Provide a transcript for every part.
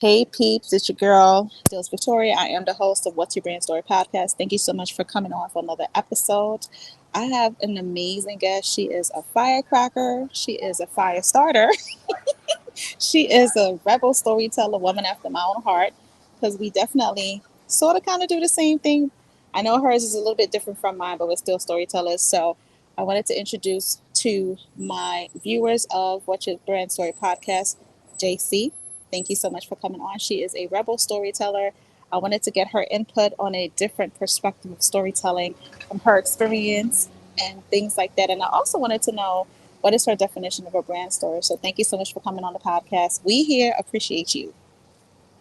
Hey peeps, it's your girl, Dills Victoria. I am the host of What's Your Brand Story podcast. Thank you so much for coming on for another episode. I have an amazing guest. She is a firecracker. She is a fire starter. She is a rebel storyteller, woman after my own heart, because we definitely sort of kind of do the same thing. I know hers is a little bit different from mine, but we're still storytellers. So I wanted to introduce to my viewers of What's Your Brand Story podcast, JC. Thank you so much for coming on. She is a rebel storyteller. I wanted to get her input on a different perspective of storytelling from her experience and things like that. And I also wanted to know what is her definition of a brand story. So thank you so much for coming on the podcast. We here appreciate you.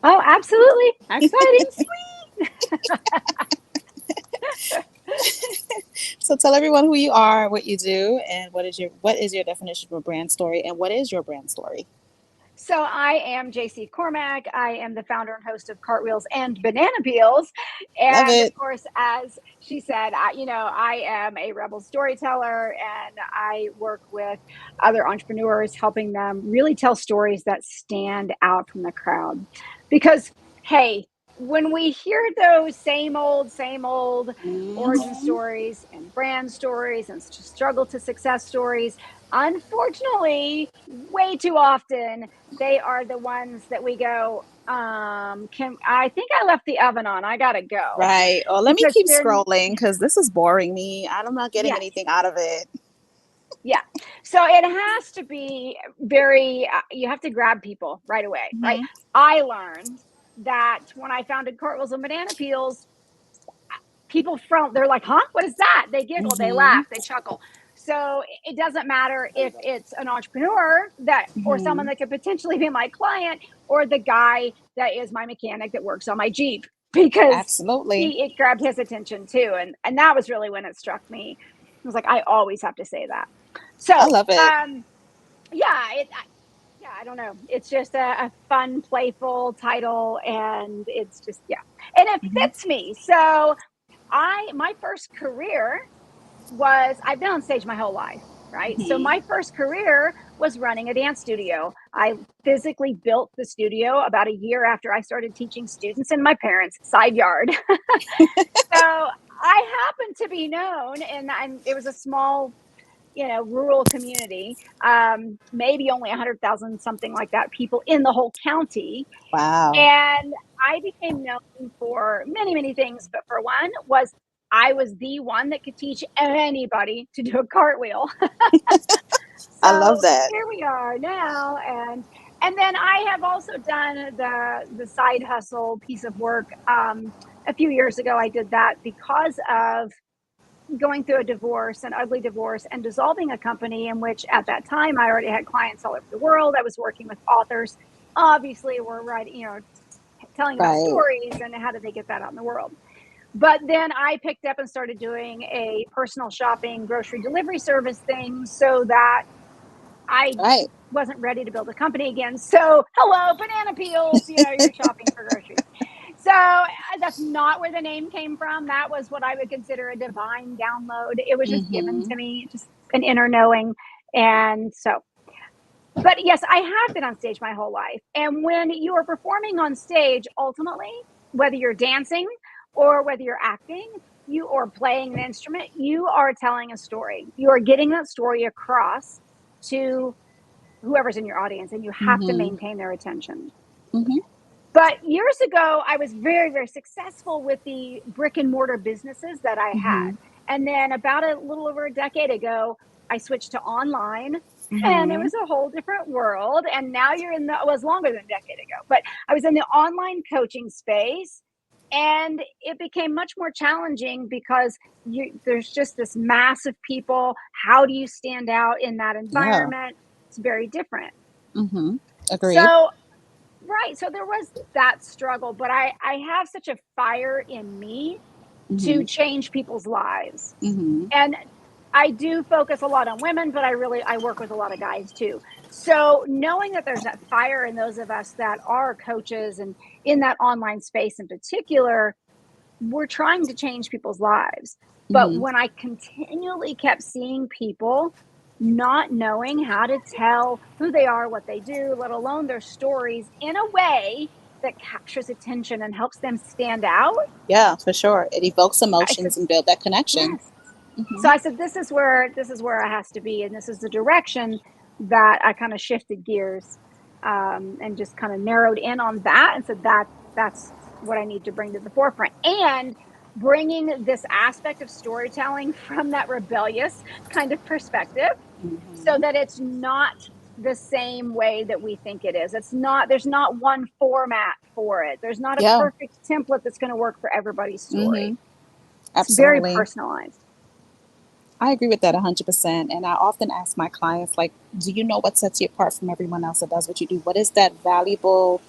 Oh, absolutely. Exciting. Sweet. So tell everyone who you are, what you do, and what is your definition of a brand story, and what is your brand story? So I am Jaycie Cormac. I am the founder and host of Cartwheels and Banana Peels. Love And of it. course, as she said, I am a rebel storyteller and I work with other entrepreneurs, helping them really tell stories that stand out from the crowd. Because, hey, when we hear those same old origin Mhm. stories and brand stories and struggle to success stories, unfortunately, way too often they are the ones that we go, can I think I left the oven on. I gotta go. Right. Oh, let me Because keep they're scrolling because this is boring me. I'm not getting yes. anything out of it. Yeah. So it has to be very you have to grab people right away, right? Hmm. I learned that when I founded Cartwheels and Banana Peels, people from they're like, huh, what is that? They giggle, they Hmm. laugh, they chuckle. So it doesn't matter if it's an entrepreneur that or someone Hmm. that could potentially be my client or the guy that is my mechanic that works on my Jeep because Absolutely. he it grabbed his attention too. And that was really when it struck me. I was like, I always have to say that. I So love it. yeah, yeah, I don't know. It's just a fun, playful title, and it's just yeah, and it Hmm. fits me. So my first career was I've been on stage my whole life, right? So Hmm. my first career was running a dance studio. I physically built the studio about a year after I started teaching students in my parents' side yard. So I happened to be known, and it was a small, rural community, maybe only 100,000, something like that, people in the whole county. Wow. And I became known for many, many things, but for one was I was the one that could teach anybody to do a cartwheel. I love So that. here we are now, and then I have also done the side hustle piece of work. A few years ago, I did that because of going through a divorce, an ugly divorce, and dissolving a company in which at that time I already had clients all over the world. I was working with authors. Obviously, we're writing, telling about Right. stories and how did they get that out in the world. But then I picked up and started doing a personal shopping grocery delivery service thing so that I Right. wasn't ready to build a company again. So, hello, banana peels, you're shopping for groceries. So, that's not where the name came from. That was what I would consider a divine download. It was just given Hmm. to me, just an inner knowing. And so, but yes, I have been on stage my whole life. And when you are performing on stage, ultimately, whether you're dancing or whether you're acting, you or playing an instrument, you are telling a story. You are getting that story across to whoever's in your audience, and you have to Hmm. maintain their attention. Hmm. But years ago, I was very, very successful with the brick and mortar businesses that I had. Hmm. And then about a little over a decade ago, I switched to online and it Hmm. was a whole different world. And now you're in it was longer than a decade ago, but I was in the online coaching space and it became much more challenging because there's just this mass of people. How do you stand out in that Yeah. environment? It's very different. Hmm. Agreed. So right. So there was that struggle, but I have such a fire in me Hmm. to change people's lives. Hmm. And I do focus a lot on women, but I work with a lot of guys too. So knowing that there's that fire in those of us that are coaches and in that online space in particular, we're trying to change people's lives. But Hmm. when I continually kept seeing people not knowing how to tell who they are, what they do, let alone their stories in a way that captures attention and helps them stand out. Yeah, for sure. It evokes I said, emotions and build that connection. yes. So Hmm. I said, this is where it has to be, and this is the direction that I kind of shifted gears, and just kind of narrowed in on that, and said that's what I need to bring to the forefront, and bringing this aspect of storytelling from that rebellious kind of perspective, so Hmm. that it's not the same way that we think it is. It's not, there's not one format for it. There's not a Yeah. perfect template that's going to work for everybody's Hmm. story. It's very Absolutely. personalized. I agree with that 100%. And I often ask my clients, like, do you know what sets you apart from everyone else that does what you do? What is that valuable,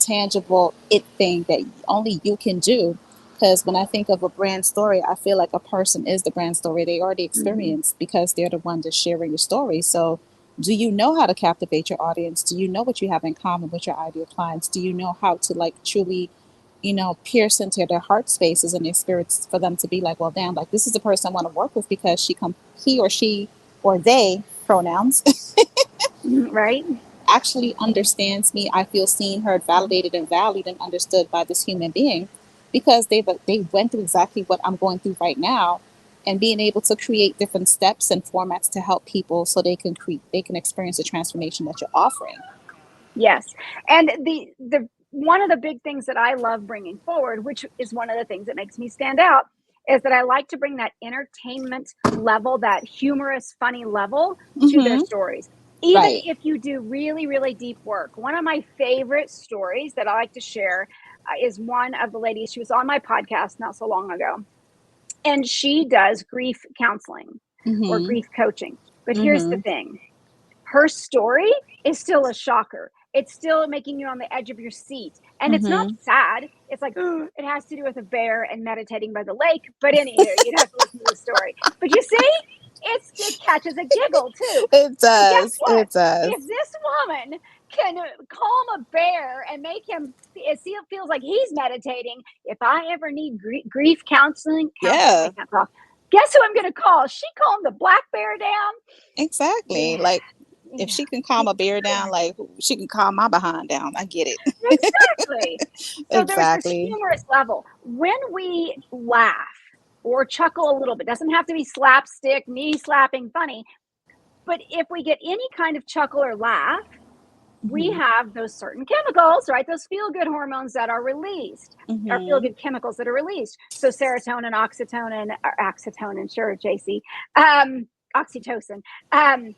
tangible it thing that only you can do? Because when I think of a brand story, I feel like a person is the brand story. They are the Hmm. experience because they're the one that's sharing your story. So, do you know how to captivate your audience? Do you know what you have in common with your ideal clients? Do you know how to like truly, pierce into their heart spaces and their spirits for them to be like, well, damn, like this is the person I want to work with because he or she or they pronouns Right? actually understands me. I feel seen, heard, validated, and valued and understood by this human being because they went through exactly what I'm going through right now, and being able to create different steps and formats to help people so they can experience the transformation that you're offering. Yes. And the one of the big things that I love bringing forward, which is one of the things that makes me stand out, is that I like to bring that entertainment level, that humorous, funny level to their Mm-hmm. stories. Even Right. if you do really, really deep work. One of my favorite stories that I like to share, is one of the ladies. She was on my podcast not so long ago, and she does grief counseling or Mm-hmm. grief coaching. But here's the Mm-hmm. thing, her story is still a shocker. It's still making you on the edge of your seat. And it's not Mm-hmm. sad. It's like, oh, it has to do with a bear and meditating by the lake. But anywho, you'd have to listen to the story. But you see, it catches a giggle too. It And guess does. what? It does. If this woman can calm a bear and make him feels like he's meditating, if I ever need grief counseling, I Yeah, can't talk. Guess who I'm going to call? She calmed the black bear down. exactly. Yeah, Like if yeah. she can calm a bear down, like she can calm my behind down. I get it. Exactly. So there's this Exactly. humorous level. When we laugh or chuckle a little bit, doesn't have to be slapstick, knee slapping funny, but if we get any kind of chuckle or laugh, we Hmm. have those certain chemicals, right? Those feel good hormones that are released, or feel Hmm. good chemicals that are released. So serotonin, oxytocin, sure, JC, um, oxytocin, um,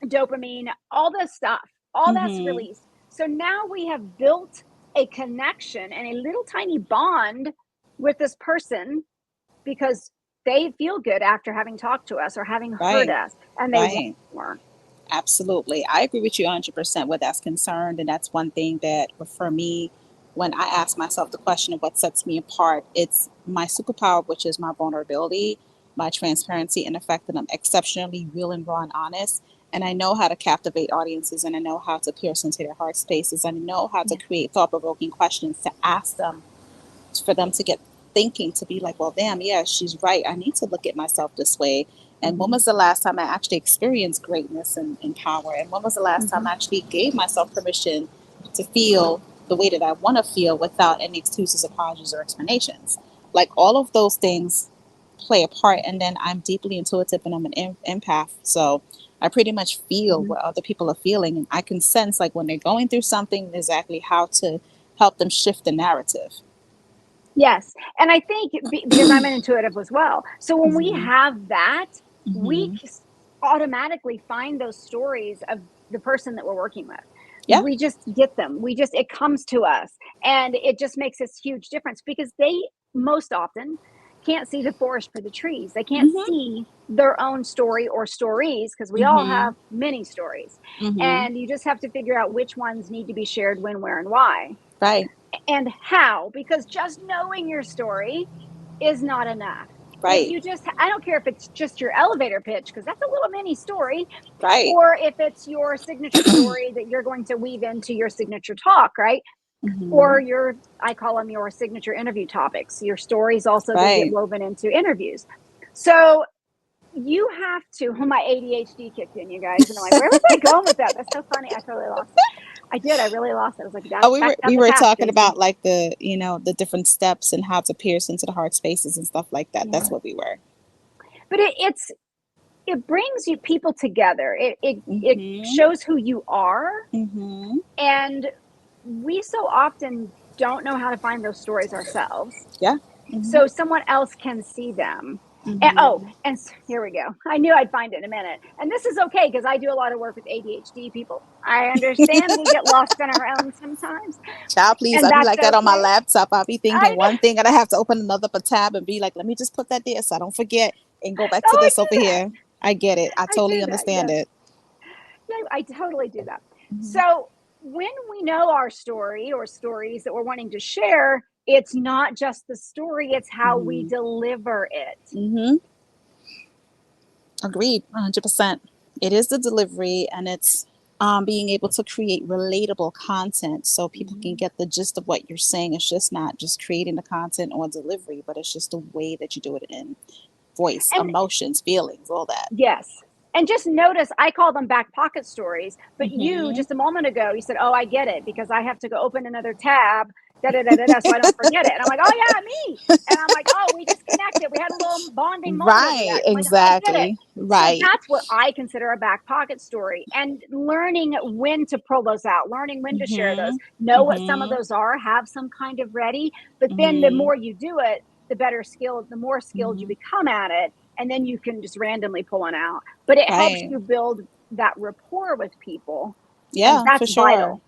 dopamine, all this stuff, all that's Hmm. released. So now we have built a connection and a little tiny bond with this person because they feel good after having talked to us or having heard Right. us, and they want Right. more. Absolutely. I agree with you 100% where that's concerned. And that's one thing that for me, when I ask myself the question of what sets me apart, it's my superpower, which is my vulnerability, my transparency, and the fact that I'm exceptionally real and raw and honest. And I know how to captivate audiences and I know how to pierce into their heart spaces. I know how to Yeah. create thought provoking questions to ask them for them to get thinking to be like, well, damn, yeah, she's right. I need to look at myself this way. And when Mm-hmm. was the last time I actually experienced greatness and power? And when was the last time Mm-hmm. I actually gave myself permission to feel the way that I want to feel without any excuses, apologies, or explanations? Like all of those things play a part. And then I'm deeply intuitive and I'm an empath. So I pretty much feel Mm-hmm. what other people are feeling. And I can sense like when they're going through something, exactly how to help them shift the narrative. Yes. And I think because I'm an intuitive as well. So when we Hmm. have that, we Hmm. automatically find those stories of the person that we're working with. Yeah. We just get them. It comes to us, and it just makes this huge difference because they most often can't see the forest for the trees. They can't Hmm. see their own story or stories because we all Hmm. have many stories. Hmm. And you just have to figure out which ones need to be shared when, where, and why, Right. and how, because just knowing your story is not enough. If Right. you just, I don't care if it's just your elevator pitch, because that's a little mini story, Right. or if it's your signature story that you're going to weave into your signature talk, right? Or Hmm. your, I call them your signature interview topics, your stories also that get Right. woven into interviews. So you have to, my ADHD kicked in, you guys, and I'm like, where was I going with that? That's so funny. I totally lost it. I did. I really lost it. I was like, Oh, back down we the were path, talking Jaycie. about like the, the different steps and how to pierce into the heart spaces and stuff like that. That's Yeah. what we were. But it brings you people together. It Mhm. shows who you are, Mhm. and we so often don't know how to find those stories ourselves. Yeah. Mhm. So someone else can see them. And Mhm. here we go. I knew I'd find it in a minute. And this is okay because I do a lot of work with ADHD people. I understand we get lost on our own sometimes, Child, please. and I'll be that's like that on my okay. laptop. I'll be thinking I one thing and I have to open another tab and be like, let me just put that there so I don't forget and go back to oh, I this over do that. here. I get it. I I totally do that. understand Yes. it. Yeah, I totally do that. Mhm. So when we know our story or stories that we're wanting to share, it's not just the story, it's how we Mhm. deliver it. Mhm. Agreed. 100%. It is the delivery, and it's being able to create relatable content so people can Mhm. get the gist of what you're saying. It's just not just creating the content or delivery, but it's just the way that you do it in voice, And emotions, feelings, all that. yes. And just notice I call them back pocket stories, but you Hmm. just a moment ago you said, "Oh, I get it because I have to go open another tab, da da da da da, so I don't forget it." And I'm like, "Oh yeah, me." And I'm like, "Oh, we just connected. We had a little bonding moment over Right, that." I'm like, "I get it." exactly. So Right. that's what I consider a back pocket story, and learning when to pull those out, learning when to share those, Hmm. know what some of Hmm. those are, have some kind of ready. But then the Hmm. more you do it, the more skilled you Hmm. become at it, and then you can just randomly pull one out, but it helps Right. you build that rapport with people, and Yeah, for that's sure. vital.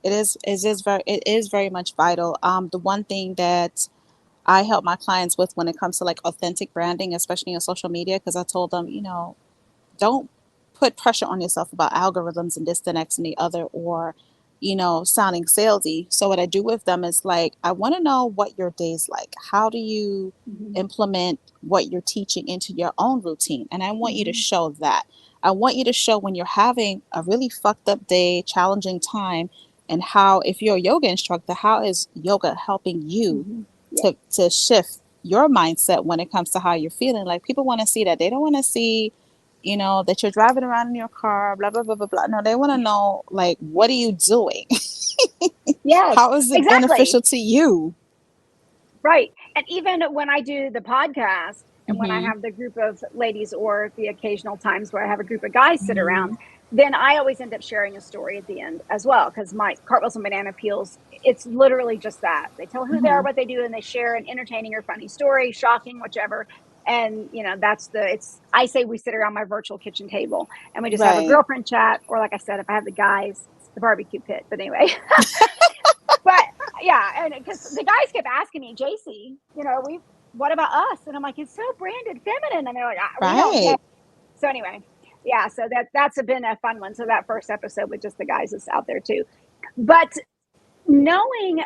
It is very much vital. The one thing that I help my clients with when it comes to like authentic branding, especially on social media, because I told them, don't put pressure on yourself about algorithms and this, the next, and the other, or, sounding salesy. So what I do with them is like, I want to know what your day's like. How do you Mhm, implement what you're teaching into your own routine? And I want you to mhm, show that. I want you to show when you're having a really fucked up day, challenging time, and how, if you're a yoga instructor, how is yoga helping you mhm. Yeah. to shift your mindset when it comes to how you're feeling? Like people want to see that. They don't want to see, that you're driving around in your car, blah blah blah blah blah. No, they want to know like what are you doing? Yes, How is it exactly. beneficial to you? Right. And even when I do the podcast and when I Mhm. have the group of ladies or the occasional times where I have a group of guys sit around, Mhm. then I always end up sharing a story at the end as well. Because my Cartwheels and Banana Peels, it's literally just that. They tell who they are, Mhm. what they do, and they share an entertaining or funny story, shocking, whichever. And I say we sit around my virtual kitchen table and we just have a Right. girlfriend chat. Or like I said, if I have the guys, it's the barbecue pit. But anyway, but yeah, and because the guys kept asking me, Jaycie, we what about us? And I'm like, it's so branded feminine, and they're like, we don't care. Right. So anyway, yeah, so that's been a fun one. So that first episode with just the guys is out there too. But knowing,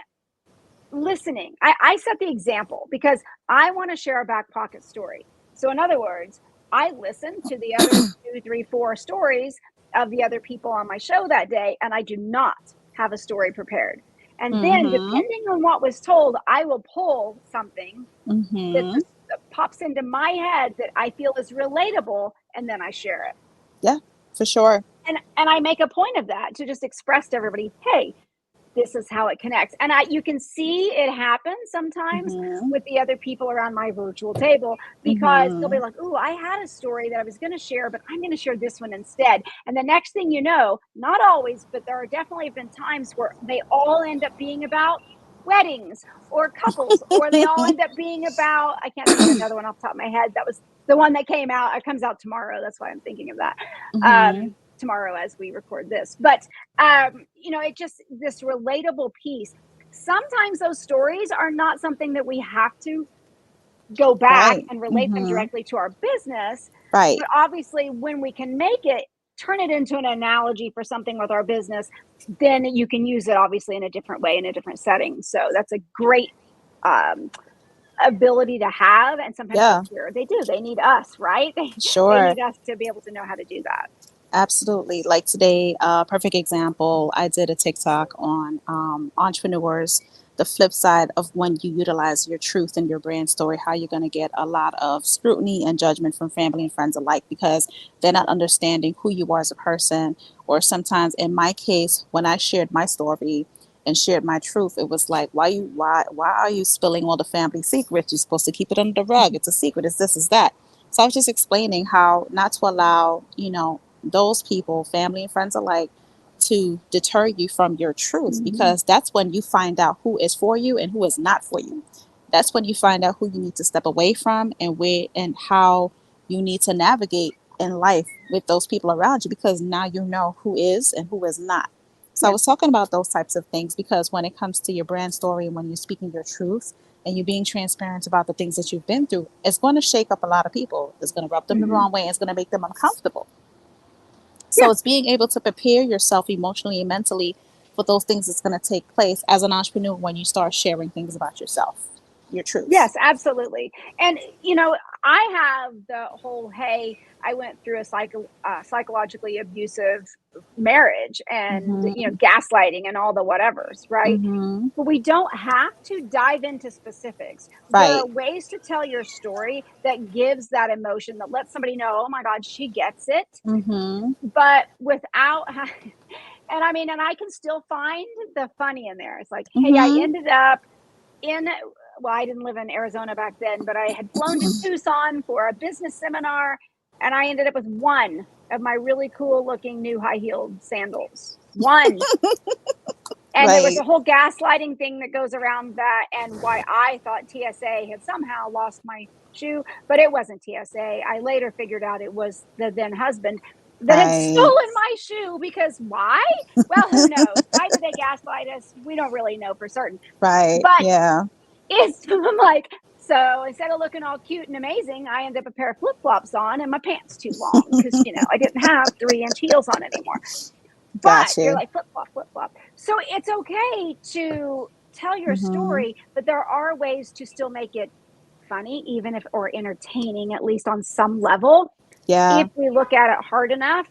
listening, I set the example because I want to share a back pocket story. So in other words, I listen to the other two, three, four stories of the other people on my show that day, and I do not have a story prepared. And then, Mhm. depending on what was told, I will pull something Mhm. that pops into my head that I feel is relatable, and then I share it. Yeah, for sure. And I make a point of that to just express to everybody, hey, this is how it connects. And you can see it happen sometimes Mhm. with the other people around my virtual table because they'll be Mhm. like, "Ooh, I had a story that I was going to share, but I'm going to share this one instead." And the next thing you know, not always, but there are definitely been times where they all end up being about weddings or couples, or they all end up being about, I can't think of another one off the top of my head. That was the one that came out. It comes out tomorrow. That's why I'm thinking of that. Mhm. Tomorrow as we record this. But it just this relatable piece. Sometimes those stories are not something that we have to go back Right. and relate them Mhm. directly to our business, Right. but obviously when we can make it turn it into an analogy for something with our business, then you can use it obviously in a different way in a different setting. So that's a great um, ability to have, and sometimes Yeah, they need us, right? They sure. need us to be able to know how to do that. Absolutely. Like today, perfect example, I did a TikTok on entrepreneurs the flip side of when you utilize your truth in your brand story, how you're going to get a lot of scrutiny and judgment from family and friends alike because they're not understanding who you are as a person. Or sometimes, in my case, when I shared my story and shared my truth, it was like, why are you spilling all the family secrets? You're supposed to keep it under the rug. It's a secret. It's this, it's that. So I was just explaining how not to allow, those people, family and friends alike, to deter you from your truth, Mm-hmm. because that's when you find out who is for you and who is not for you. That's when you find out who you need to step away from and where and how you need to navigate in life with those people around you, because now you know who is and who is not. So I Yeah. was talking about those types of things because when it comes to your brand story and when you're speaking your truth and you're being transparent about the things that you've been through, it's going to shake up a lot of people. It's going to rub them the Mm-hmm. wrong way. It's going to make them uncomfortable. So Yeah. it's being able to prepare yourself emotionally and mentally for those things that's going to take place as an entrepreneur when you start sharing things about yourself, your truth. Yes, absolutely. And I have the whole, hey, I went through a psychologically abusive marriage, and Mm-hmm. gaslighting and all the whatevers, right? Mm-hmm. But we don't have to dive into specifics. There are Right. ways to tell your story that gives that emotion, that lets somebody know, oh my God, she gets it, Mm-hmm. but without and I mean, and I can still find the funny in there. It's like, hey, I Mm-hmm. ended up in, well, I didn't live in Arizona back then, but I had flown to Tucson for a business seminar, and I ended up with one of my really cool looking new high heeled sandals. One. And there was Right. a whole gaslighting thing that goes around that, and why I thought TSA had somehow lost my shoe, but it wasn't TSA. I later figured out it was the then husband that had Right. stolen my shoe. Because why? Well, who knows? Why did they gaslight us? We don't really know for certain. Right. But Yeah. it's I'm like, so instead of looking all cute and amazing, I end up a pair of flip flops on and my pants too long because I didn't have 3-inch heels on anymore. But Got you're you. like flip flop, flip flop. So it's okay to tell your Mm-hmm. story, but there are ways to still make it funny, even if, or entertaining, at least on some level. Yeah. If we look at it hard enough,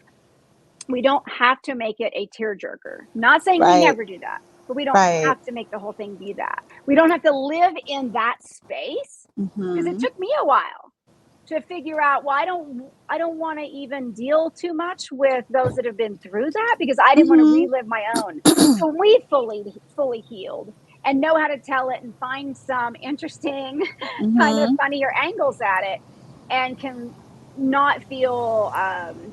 we don't have to make it a tearjerker. Not saying we Right. never do that, but we don't Right. have to make the whole thing be that. We don't have to live in that space, because it Mm-hmm. took me a while to figure out, well, I don't want to even deal too much with those that have been through that, because I didn't want to Mm-hmm. relive my own. So we fully healed and know how to tell it and find some interesting kind of Mm-hmm. funnier angles at it, and can not feel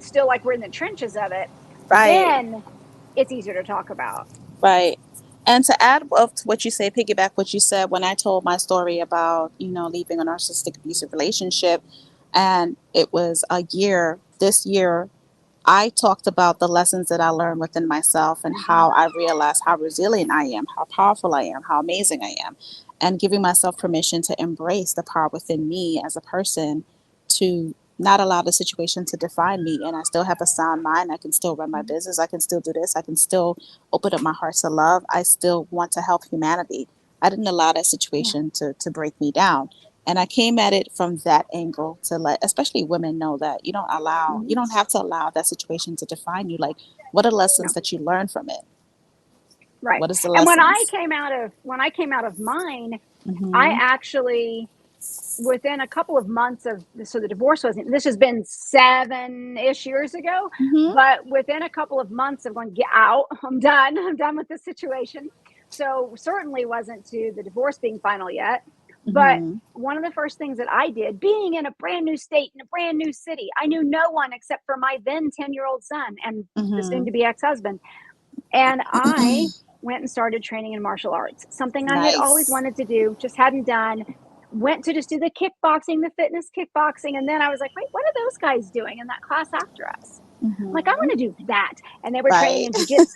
still like we're in the trenches of it. Right. Then it's easier to talk about. Right. And to add up to what you say, piggyback what you said when I told my story about, leaving a narcissistic abusive relationship, and it was a year, this year, I talked about the lessons that I learned within myself and Hmm. how I realized how resilient I am, how powerful I am, how amazing I am, and giving myself permission to embrace the power within me as a person, to not allow the situation to define me. And I still have a sound mind. I can still run my business. I can still do this. I can still open up my heart to love. I still want to help humanity. I didn't allow that Yeah. situation to break me down. And I came at it from that angle to let, especially women, know that you Hmm. don't have to allow that situation to define you. Like, what are lessons No. that you learn from it? Right. What is the And lessons? when I came out of mine, I Mm-hmm. actually, within a couple of months of, so the divorce wasn't, this has been 7-ish years ago, Mm-hmm. but within a couple of months of going, get out, I'm done with this situation. So certainly wasn't to the divorce being final yet. But Mm-hmm. one of the first things that I did, being in a brand new state, in a brand new city, I knew no one except for my then 10-year-old son and the soon Mm-hmm. to be ex-husband. And I went and started training in martial arts, something I had always Nice. wanted to do, just hadn't done. Went to just do the kickboxing, the fitness kickboxing. And then I was like, wait, what are those guys doing in that class after us? I'm like, I Mm-hmm. want to do that. And they were training Right. in jujitsu.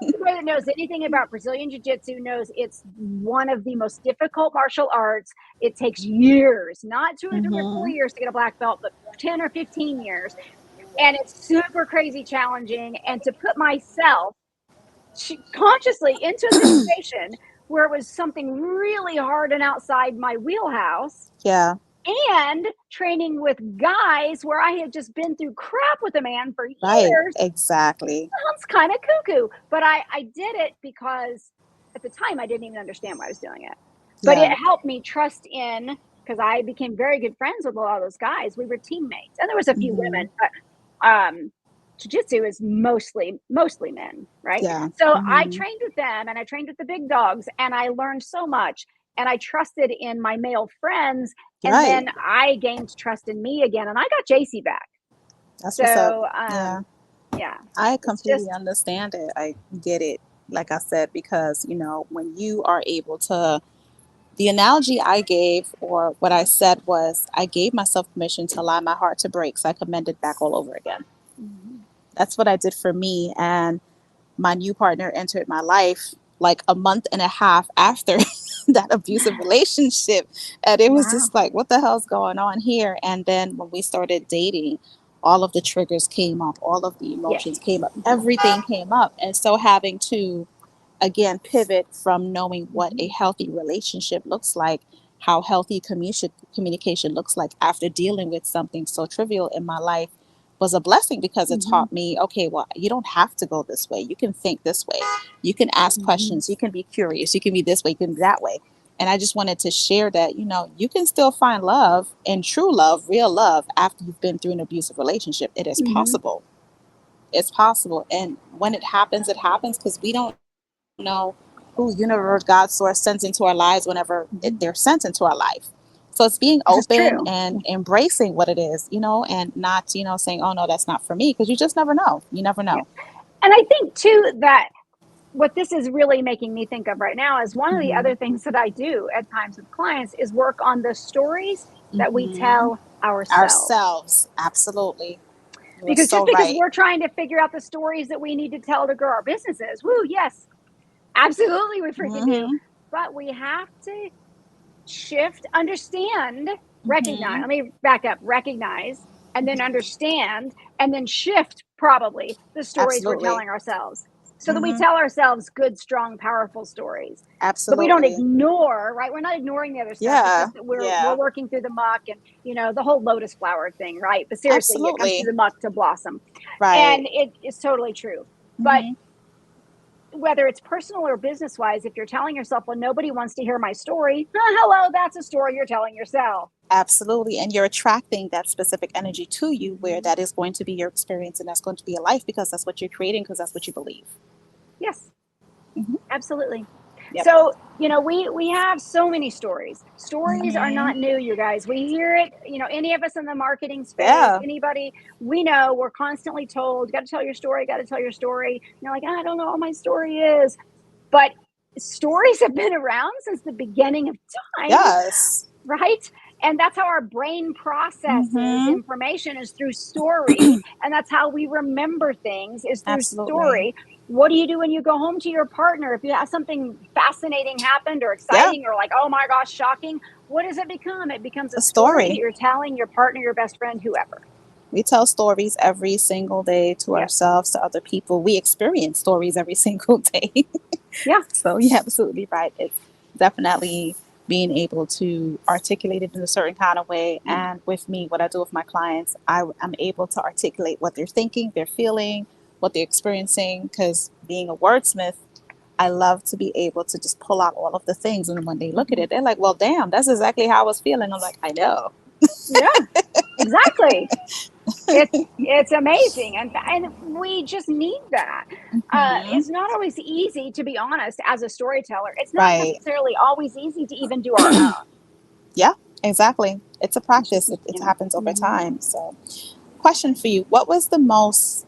Anybody that knows anything about Brazilian jiu-jitsu knows it's one of the most difficult martial arts. It takes years, not 2 or 3 or 4 Mm-hmm. years to get a black belt, but 10 or 15 years. And it's super crazy challenging. And to put myself consciously into a situation where it was something really hard and outside my wheelhouse, Yeah. and training with guys where I had just been through crap with a man for Right. years, Exactly. sounds kind of cuckoo. But I did it because at the time, I didn't even understand why I was doing it. But it Yeah. helped me trust in, because I became very good friends with a lot of those guys. We were teammates, and there was a few Mm-hmm. women, but jiu-jitsu is mostly men, right? Yeah. So I Mm-hmm. trained with them, and I trained with the big dogs, and I learned so much, and I trusted in my male friends, and Right. then I gained trust in me again, and I got JC back. That's what's up. So Yeah. yeah, I it's completely just understand it. I get it. Like I said, because, when you are able to, the analogy I gave or what I said was I gave myself permission to allow my heart to break so I could mend it back all over again. mhm, That's what I did for me. And my new partner entered my life like a month and a half after that abusive relationship. And it was wow, just like, what the hell's going on here? And then when we started dating, all of the triggers came up, all of the yes, emotions came up, mhm, everything came up. And so having to again pivot from knowing what a mhm, healthy relationship looks like, how healthy communication looks like after dealing with something so trivial in my life was a blessing because it mhm, taught me, okay, well, you don't have to go this way. You can think this way. You can ask mhm, questions. You can be curious. You can be this way. You can be that way. And I just wanted to share that, you can still find love and true love, real love, after you've been through an abusive relationship. It is mhm, possible. It's possible. And when it happens because we don't know who universe, God, source sends into our lives whenever they're mhm. sent into our life. So it's being This is open true. and embracing what it is, and not, saying, oh, no, that's not for me. Because you just never know. You never Yeah, know. and I think too that what this is really making me think of right now is one of the Hmm. other things that I do at times with clients is work on the stories that we Hmm. tell ourselves. Ourselves. Absolutely. You are Because just so because right. we're trying to figure out the stories that we need to tell to grow our businesses, woo, yes, absolutely, we freaking do. Hmm. But we have to shift, understand, recognize. Hmm. Let me back up, recognize, and then understand, and then shift probably the stories we're Absolutely. telling ourselves so that we Hmm. tell ourselves good, strong, powerful stories. That we don't Absolutely. ignore, right? We're not ignoring the other stuff. It's Yeah. just that we're Yeah. working through the muck and the whole lotus flower thing, right? But seriously, it comes through Absolutely. the muck to blossom. Right. And it is totally true. But Hmm. whether it's personal or business wise, if you're telling yourself, well, nobody wants to hear my story, hello, that's a story you're telling yourself. Absolutely. And you're attracting that specific energy to you where Mhm. that is going to be your experience and that's going to be a life because that's what you're creating because that's what you believe. Yes, Hmm. absolutely. Yep. So, we have so many stories. Stories are Hmm. not new, you guys. We hear it, any of us in the marketing space, Yeah. anybody we know, we're constantly told, got to tell your story, got to tell your story. You're like, I don't know what my story is. But stories have been around since the beginning of time, Yes. right? And that's how our brain processes Hmm. information is through story. And that's how we remember things is through Absolutely. story. What do you do when you go home to your partner? If you have something fascinating happened or Yeah. exciting or like, oh my gosh, shocking, what does it become? It becomes a A story that story. you're telling your partner, your best friend, whoever. We tell stories every single day to Yep. ourselves, to other people. We experience stories every single day. Yeah. So you're absolutely right. It's definitely being able to articulate it in a certain kind of way. Yeah. And with me, what I do with my clients, I'm able to articulate what they're thinking, they're feeling, what they're experiencing. Because being a wordsmith, I love to be able to just pull out all of the things. And when they look at Mhm. it, they're like, well, damn, that's exactly how I was feeling. I'm like, I know. Yeah. Exactly. It's amazing, and we just need that. Hmm. It's not always easy, to be honest, as a storyteller. It's not Right. necessarily always easy to even do our own. Yeah, exactly. It's a It's just practice, it happens over mhm. time. So, question for you: what was the most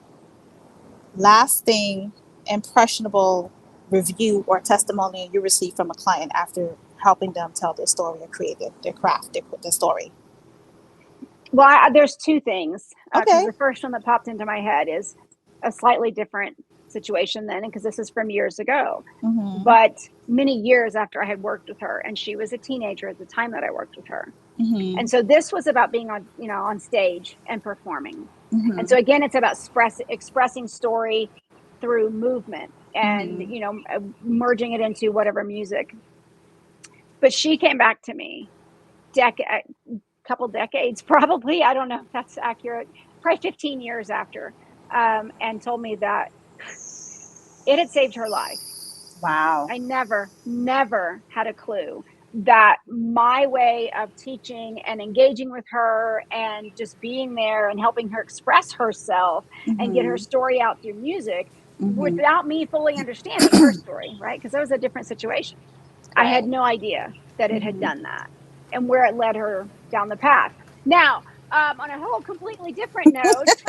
lasting, impressionable review or testimonial you received from a client after helping them tell their story or create their craft, their story? Well, there's two things because Okay. the first one that popped into my head is a slightly different situation then, because this is from years ago, Mm-hmm. but many years after I had worked with her, and she was a teenager at the time that I worked with her. Mm-hmm. And so this was about being on stage and performing. And Mm-hmm. so again, it's about expressing story through movement and Mm-hmm. merging it into whatever music. But she came back to me a couple decades, probably, I don't know if that's accurate, probably 15 years after, and told me that it had saved her life. Wow. I never had a clue that my way of teaching and engaging with her and just being there and helping her express herself and get her Mhm. story out through music Mhm. without me fully understanding her story, right? Because that was a different situation. I had Right. no idea that it had Mhm. done that and where it led her down the path. Now, on a whole completely different note,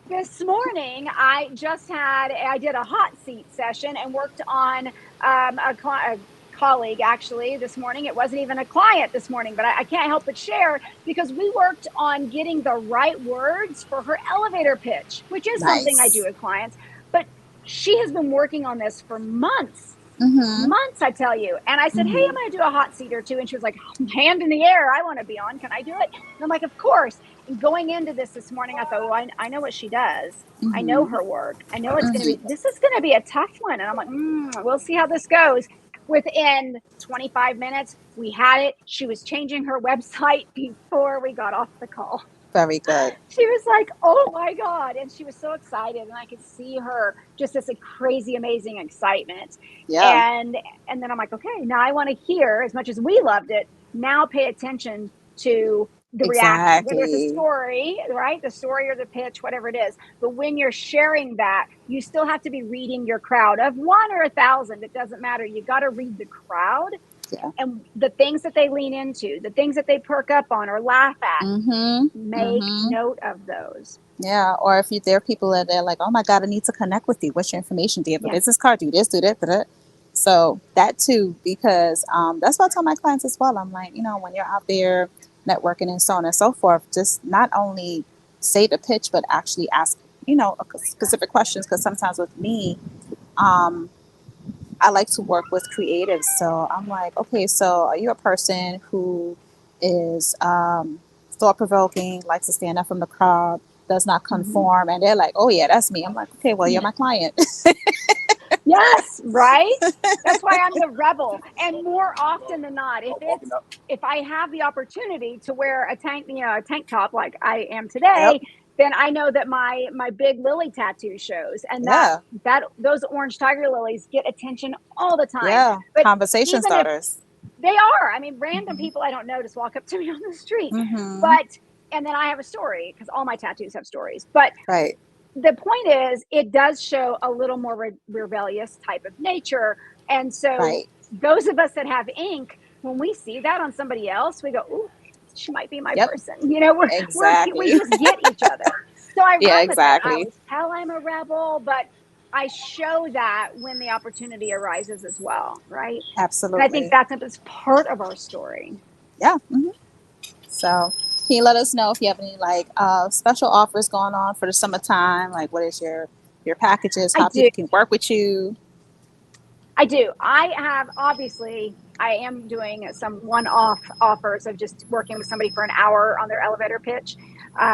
this morning I did a hot seat session and worked on a colleague actually this morning. It wasn't even a client this morning, but I can't help but share because we worked on getting the right words for her elevator pitch, which is something I do Nice. with clients. But she has been working on this for months. Mhm. Months, I tell you. And I said, "Hey, I'm Mhm. going to do a hot seat or two." And she was like, "Hand in the air. I want to be on. Can I do it?" And I'm like, "Of course." And going into this morning, I thought, well, I know what she does. I know Mhm. her work. I know it's going to be, Mhm. this is going to be a tough one. And I'm like, we'll see how this goes. Within 25 minutes, we had it. She was changing her website before we got off the call. Very good. She was like, "Oh my God." And she was so excited. And I could see her just as a crazy, amazing excitement. Yeah. And and then I'm like, okay, now I want to hear, as much as we loved it, now pay attention to the reaction, whether it's a Exactly. story, right? The story or the pitch, whatever it is. But when you're sharing that, you still have to be reading your crowd of one or 1,000. It doesn't matter. You got to read the crowd Yeah. and the things that they lean into, the things that they perk up on or laugh at. Mhm. Make Mhm. note of those. Yeah. Or if you, there are people that they're like, oh my God, I need to connect with you. What's your information? Do you have a Yeah. business card? Do this, do that, do that. So that too, because that's what I tell my clients as well. I'm like, when you're out there networking and so on and so forth, just not only say the pitch, but actually ask, specific questions. Because sometimes with me, um, I like to work with creatives. So I'm like, okay, so are you a person who is thought provoking, likes to stand up from the crowd, does not Mhm. conform? And they're like, oh, yeah, that's me. I'm like, okay, well, you're Yeah. my client. Yes, right? That's why I'm the rebel. And more often than not, if I have the opportunity to wear a tank top like I am Yep. today, then I know that my big lily tattoo shows and Yeah. that those orange tiger lilies get attention all the time. Yeah. But Conversation even if starters. they are, I mean, random Hmm. people I don't know just walk up to me on the street. Hmm. But and then I have a story because all my tattoos have stories. But Right. the point is, it does show a little more rebellious type of nature. And so, Right. those of us that have ink, when we see that on somebody else, we go, "Ooh, she might be my Yep. person." You know, we Exactly. just get each other. So I Yeah, run with it. I exactly. always tell I'm a rebel, but I show that when the opportunity arises as well, right? And I think Absolutely. that's part of our story. Yeah. So, can you let us know if you have any like special offers going on for the summertime? Like, what is your packages? I How do. people can work with you? I do. I have obviously I am doing some one-off offers of just working with somebody for an hour on their elevator pitch,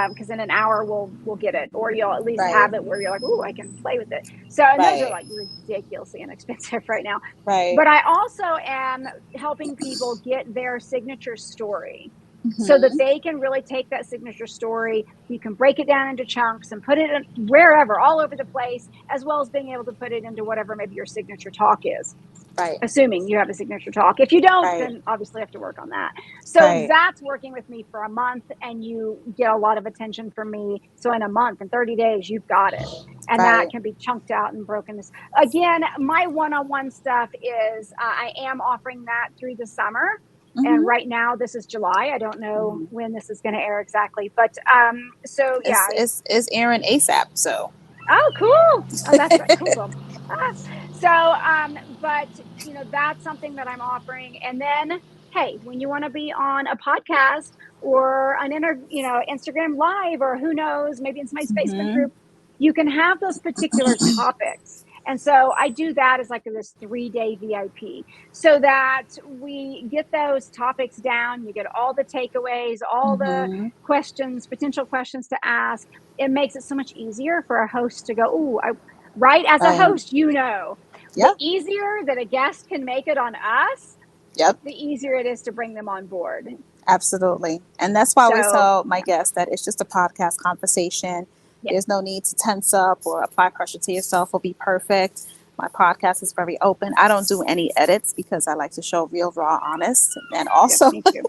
because in an hour we'll get it, or you'll at least Right. have it where you're like, "Ooh, I can play with it." So, and those are Right. like ridiculously inexpensive right now. Right. But I also am helping people get their signature story so that Mm-hmm. they can really take that signature story. You can break it down into chunks and put it in wherever, all over the place, as well as being able to put it into whatever maybe your signature talk is, Right. assuming you have a signature talk. If you don't, Right. then obviously you have to work on that. So Right. that's working with me for a month, and you get a lot of attention from me. So in a month, in 30 days, you've got it. And that Right. can be chunked out and broken. This again, my one-on-one stuff is I am offering that through the summer. And Mm-hmm. right now, this is July. I don't know Mm-hmm. when this is going to air exactly, but so yeah. It's Aaron ASAP. So. Oh, cool. Oh, that's right. Cool. Cool. Ah. So, but that's something that I'm offering. And then, hey, when you want to be on a podcast or Instagram live, or who knows, maybe in somebody's Facebook Mm-hmm. group, you can have those particular topics. And so I do that as like this 3-day VIP so that we get those topics down. You get all the takeaways, all the Mm-hmm. questions, potential questions to ask. It makes it so much easier for a host to go, "Ooh, right." As a Right. host, the Yep. easier that a guest can make it on us, Yep. the easier it is to bring them on board. Absolutely. And that's why I always So, tell my yeah, guests that it's just a podcast conversation. yeah, There's no need to tense up or apply pressure to yourself or be perfect. My podcast is very open. I don't do any edits because I like to show real, raw, honest. And Yep, also, me too.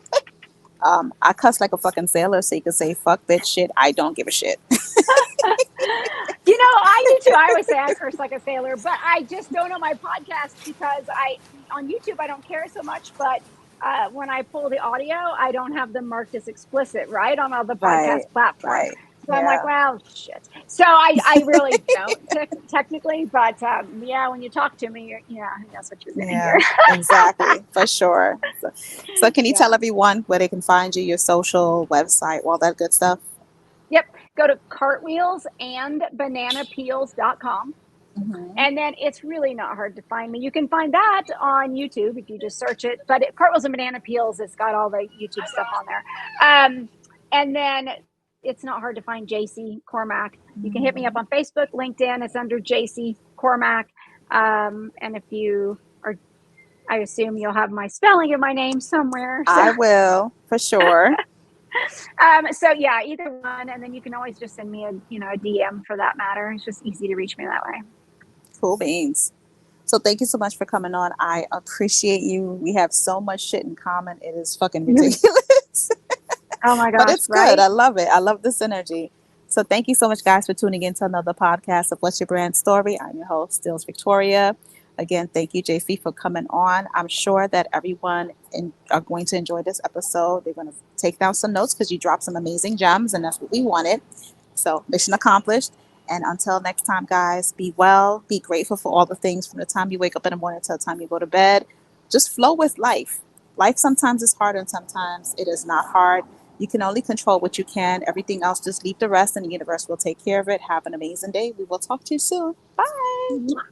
I cuss like a fucking sailor, so you can say fuck, bitch, shit. I don't give a shit. I do too. I always say I curse like a sailor, but I just don't on my podcast because I on YouTube I don't care so much, but when I pull the audio, I don't have them marked as explicit, right, on all the podcast Right, platforms. right. So I'm like, Yeah, well, shit. So I really don't technically, but yeah, when you talk to me, yeah, that's what you're gonna hear. yeah, exactly, for sure. So can you tell Yeah. everyone where they can find you, your social website, all that good stuff? Yep. Go to cartwheelsandbananapeels.com. Hmm. And then it's really not hard to find me. You can find that on YouTube if you just search it. But Cartwheels and Banana Peels, it's got all the YouTube stuff on there. And then it's not hard to find Jaycie Cormac. You can hit me up Hmm. on Facebook, LinkedIn. It's under Jaycie Cormac. And if you are, I assume you'll have my spelling of my name somewhere. So, I will, for sure. so yeah, either one. And then you can always just send me a DM for that matter. It's just easy to reach me that way. Cool beans. So thank you so much for coming on. I appreciate you. We have so much shit in common. It is fucking ridiculous. Oh my But gosh, it's good. right? I love it. I love this energy. So thank you so much, guys, for tuning in to another podcast of What's Your Brand Story. I'm your host, Stills Victoria. Again, thank you, JC, for coming on. I'm sure that everyone are going to enjoy this episode. They're going to take down some notes because you dropped some amazing gems, and that's what we wanted. So mission accomplished. And until next time, guys, be well, be grateful for all the things from the time you wake up in the morning till the time you go to bed. Just flow with life. Life sometimes is hard and sometimes it is not hard. You can only control what you can. Everything else, just leave the rest and the universe will take care of it. Have an amazing day. We will talk to you soon. Bye.